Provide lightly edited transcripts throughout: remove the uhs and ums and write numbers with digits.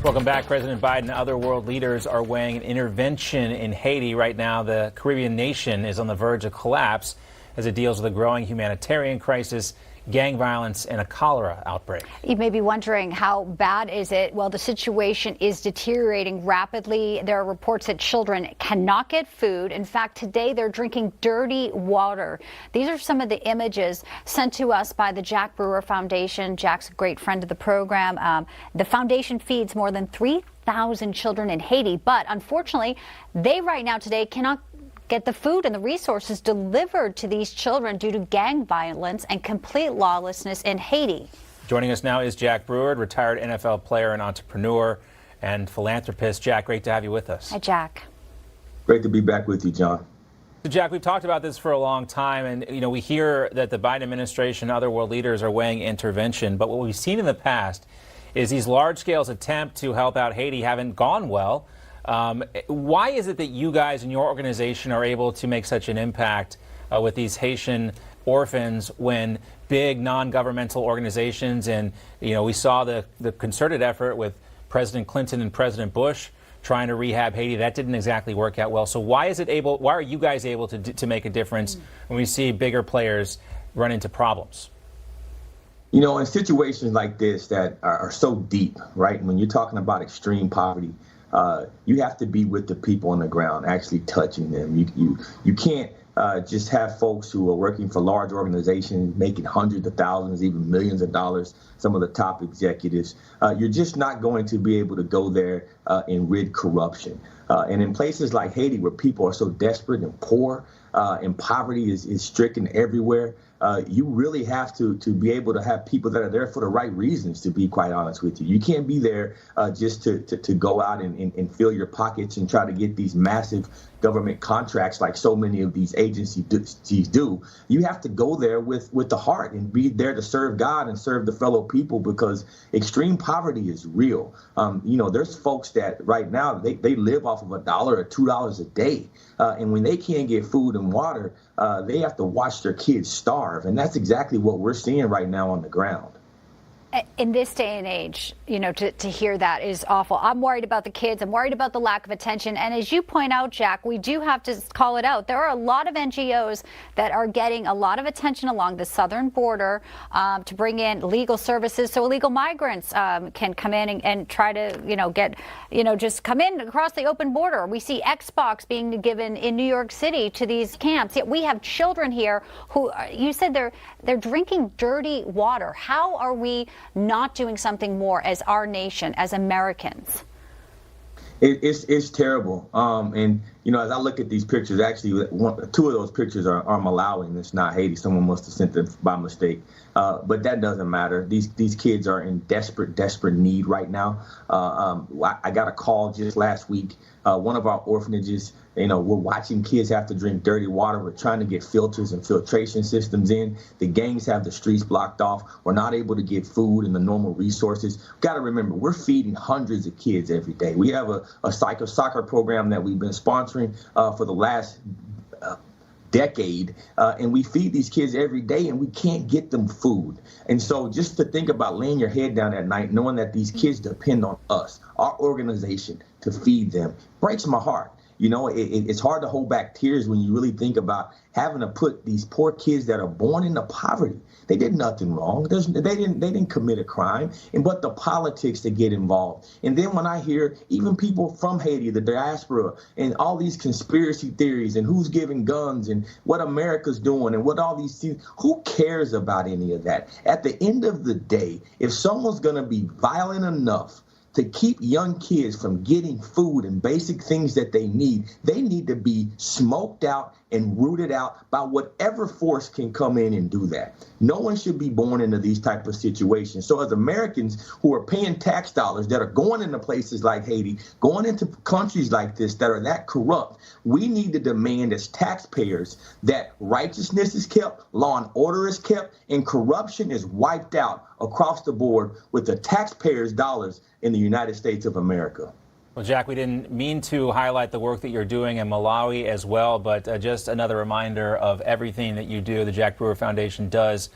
Welcome back. President Biden and other world leaders are weighing an intervention in Haiti. Right now, the Caribbean nation is on the verge of collapse as it deals with a growing humanitarian crisis, gang violence, and a cholera outbreak. You may be wondering, how bad is it? Well, the situation is deteriorating rapidly. There are reports that children cannot get food. In fact, today they're drinking dirty water. These are some of the images sent to us by the Jack Brewer Foundation. Jack's a great friend of the program. The foundation feeds more than 3,000 children in Haiti, but unfortunately, they right now today cannot get the food and the resources delivered to these children due to gang violence and complete lawlessness in Haiti. Joining us now is Jack Brewer, retired NFL player and entrepreneur and philanthropist. Jack, great to have you with us. Hi, Jack. Great to be back with you, John. So, Jack, we've talked about this for a long time, and, we hear that the Biden administration and other world leaders are weighing intervention. But what we've seen in the past is these large-scale attempts to help out Haiti haven't gone well. Why is it that you guys and your organization are able to make such an impact with these Haitian orphans when big non-governmental organizations, and we saw the concerted effort with President Clinton and President Bush trying to rehab Haiti, that didn't exactly work out well. So why are you guys able to make a difference when we see bigger players run into problems? In situations like this that are so deep, right? When you're talking about extreme poverty, you have to be with the people on the ground, actually touching them. You can't just have folks who are working for large organizations making hundreds of thousands, even millions of dollars, some of the top executives. You're just not going to be able to go there and rid corruption. And in places like Haiti, where people are so desperate and poor, and poverty is stricken everywhere, you really have to be able to have people that are there for the right reasons, to be quite honest with you. You can't be there just to go out and fill your pockets and try to get these massive government contracts like so many of these agencies do. You have to go there with the heart and be there to serve God and serve the fellow people, because extreme poverty is real. There's folks that right now, they live off of $1 or $2 a day. And when they can't get food and water, they have to watch their kids starve. And that's exactly what we're seeing right now on the ground. In this day and age, to hear that is awful. I'm worried about the kids. I'm worried about the lack of attention. And as you point out, Jack, we do have to call it out. There are a lot of NGOs that are getting a lot of attention along the southern border to bring in legal services so illegal migrants can come in and try to, just come in across the open border. We see Xbox being given in New York City to these camps. Yet we have children here who, you said they're drinking dirty water. How are we not doing something more as our nation, as Americans? It's terrible. And as I look at these pictures, actually, two of those pictures are Malawi, and it's not Haiti. Someone must have sent them by mistake. But that doesn't matter. These kids are in desperate need right now. I got a call just last week. One of our orphanages, we're watching kids have to drink dirty water. We're trying to get filters and filtration systems in. The gangs have the streets blocked off. We're not able to get food and the normal resources. Got to remember, we're feeding hundreds of kids every day. We have a soccer program that we've been sponsoring for the last decade, and we feed these kids every day, and we can't get them food. And so just to think about laying your head down at night knowing that these kids depend on us, our organization, to feed them, breaks my heart. It's hard to hold back tears when you really think about having to put these poor kids that are born into poverty. They did nothing wrong. They didn't commit a crime, but the politics that get involved. And then when I hear even people from Haiti, the diaspora, and all these conspiracy theories and who's giving guns and what America's doing and what all these things, who cares about any of that? At the end of the day, if someone's going to be violent enough to keep young kids from getting food and basic things that they need to be smoked out and rooted out by whatever force can come in and do that. No one should be born into these type of situations. So as Americans who are paying tax dollars that are going into places like Haiti, going into countries like this that are that corrupt, we need to demand as taxpayers that righteousness is kept, law and order is kept, and corruption is wiped out across the board with the taxpayers' dollars in the United States of America. Well, Jack, we didn't mean to highlight the work that you're doing in Malawi as well, but just another reminder of everything that you do, the Jack Brewer Foundation does.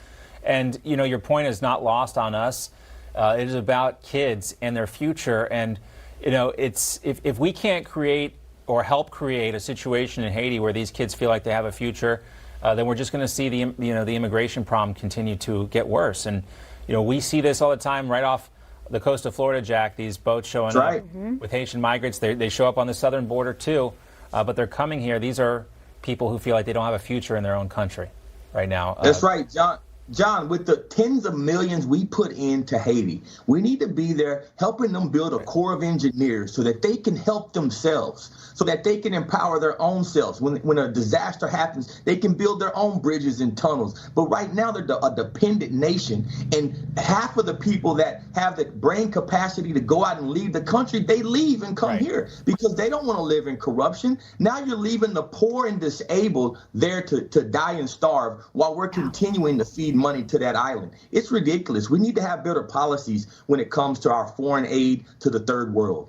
And, your point is not lost on us. It is about kids and their future. And, it's if we can't create or help create a situation in Haiti where these kids feel like they have a future, then we're just going to see the immigration problem continue to get worse. And, we see this all the time right off the coast of Florida, Jack, these boats showing up with Haitian migrants. They show up on the southern border, too, but they're coming here. These are people who feel like they don't have a future in their own country right now. That's right, John. John, with the tens of millions we put into Haiti, we need to be there helping them build a corps of engineers so that they can help themselves, so that they can empower their own selves. When a disaster happens, they can build their own bridges and tunnels. But right now, they're a dependent nation, and half of the people that have the brain capacity to go out and leave the country, they leave and come here because they don't want to live in corruption. Now you're leaving the poor and disabled there to die and starve while we're continuing to feed money to that island. It's ridiculous. We need to have better policies when it comes to our foreign aid to the third world.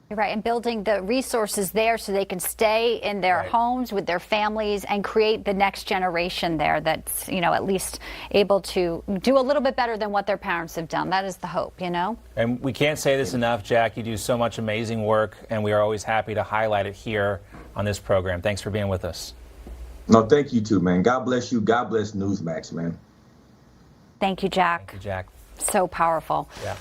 Right, and building the resources there so they can stay in their homes with their families and create the next generation there that's, at least able to do a little bit better than what their parents have done. That is the hope, And we can't say this enough, Jack. You do so much amazing work, and we are always happy to highlight it here on this program. Thanks for being with us. No, thank you too, man. God bless you. God bless Newsmax, man. Thank you, Jack. Thank you, Jack. So powerful. Yeah.